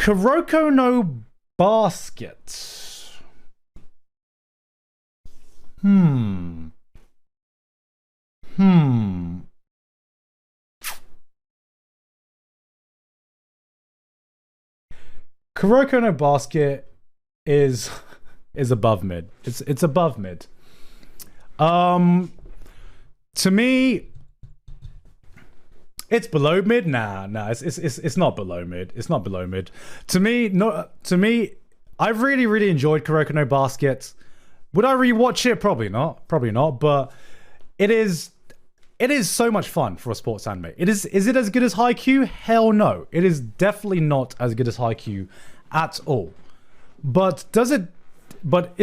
Kuroko no Basket. Kuroko no Basket is above mid. It's above mid. To me, it's below mid. Nah. It's not below mid. It's not below mid. To me, I really enjoyed Kuroko no Basket. Would I rewatch it? Probably not. But it is so much fun for a sports anime. Is it as good as Haikyuu? Hell no. It is definitely not as good as Haikyuu at all. But is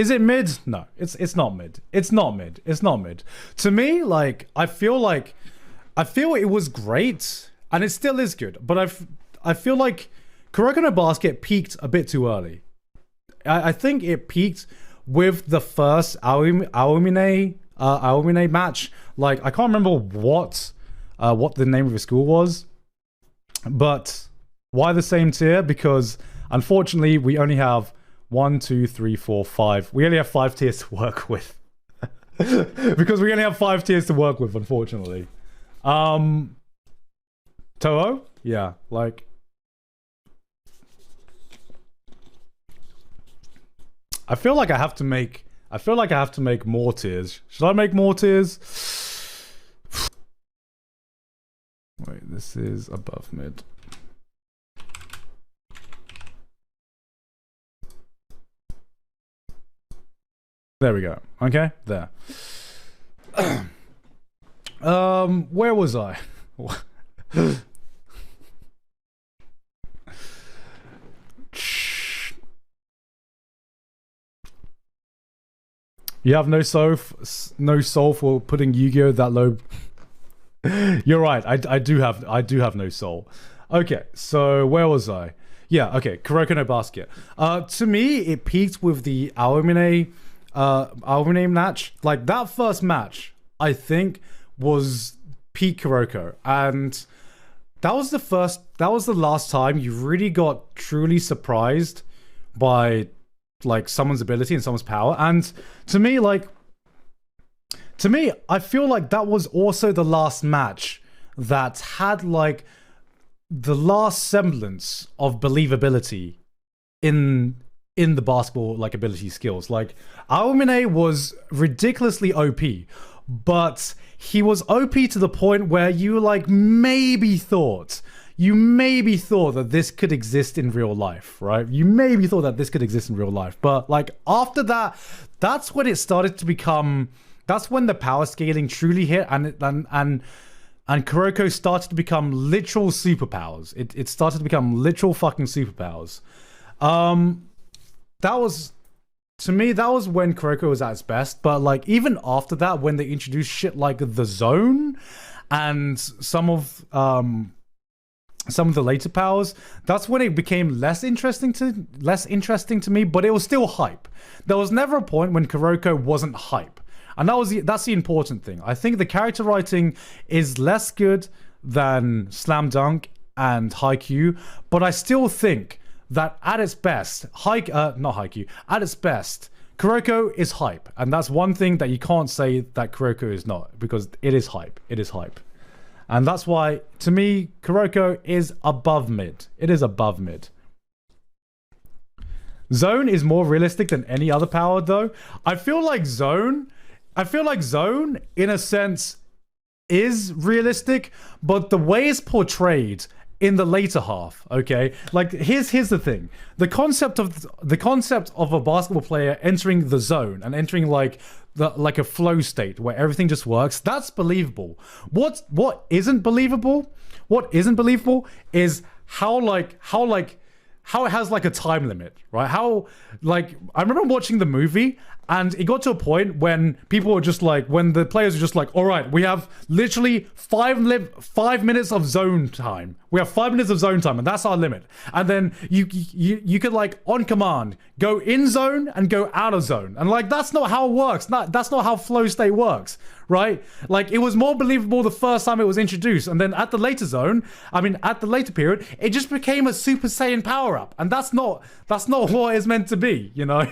it mid? No, it's not mid. It's not mid. To me, like I feel it was great and it still is good, but I feel like Kuroko no Basket peaked a bit too early. I think it peaked with the first Aomine match. Like I can't remember what the name of the school was, but why the same tier? Because unfortunately we only have 1, 2, 3, 4, 5. We only have 5 tiers to work with. Because we only have 5 tiers to work with, unfortunately. Toho? Yeah, like I feel like I have to make more tiers. Should I make more tiers? Wait, this is above mid. There we go. Okay, there. Where was I? You have no soul for putting Yu-Gi-Oh that low. You're right. I do have no soul. Okay, so where was I? Yeah. Okay, Kuroko no Basket. To me, it peaked with the Aomine match. Like that first match, I think was peak Kuroko, and that was the last time you really got truly surprised by like someone's ability and someone's power. And to me, I feel like that was also the last match that had like the last semblance of believability in the basketball like ability skills. Like Aomine was ridiculously OP, but he was OP to the point where you like maybe thought that this could exist in real life, right? You maybe thought that this could exist in real life. But like after that, that's when it started to become, that's when the power scaling truly hit, and Kuroko started to become literal superpowers. It started to become literal fucking superpowers. That was, to me, that was when Kuroko was at its best. But like even after that, when they introduced shit like the zone and some of the later powers, that's when it became less interesting to me, but it was still hype. There was never a point when Kuroko wasn't hype. And that's the important thing. I think the character writing is less good than Slam Dunk and Haikyuu, but I still think that at its best, at its best, Kuroko is hype. And that's one thing that you can't say that Kuroko is not, because it is hype. It is hype. And that's why, to me, Kuroko is above mid. It is above mid. Zone is more realistic than any other power, though. I feel like Zone, in a sense, is realistic, but the way it's portrayed in the later half, okay? Like, here's the thing. The concept of a basketball player entering the zone and entering like a flow state where everything just works, that's believable. What isn't believable? What isn't believable is how it has like a time limit, right? How, like, I remember watching the movie and it got to a point when people were just like, when the players were just like, all right, we have literally 5 minutes of zone time. We have 5 minutes of zone time and that's our limit. And then you could like on command go in zone and go out of zone. And like, that's not how it works. That's not how flow state works, right? Like, it was more believable the first time it was introduced, and then at the later at the later period, it just became a Super Saiyan power-up, and that's not what it's meant to be, you know?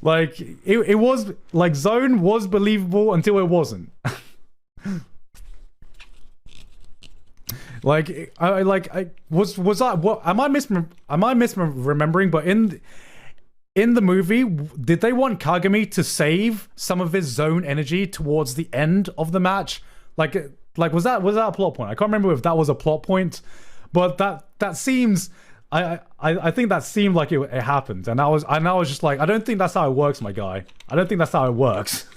Like, it was, like, Zone was believable until it wasn't. Like, am I misremembering? But in the movie, did they want Kagami to save some of his Zone energy towards the end of the match? Like was that a plot point? I can't remember if that was a plot point, but that seems. I think that seemed like it happened, and I was just like, I don't think that's how it works, my guy. I don't think that's how it works.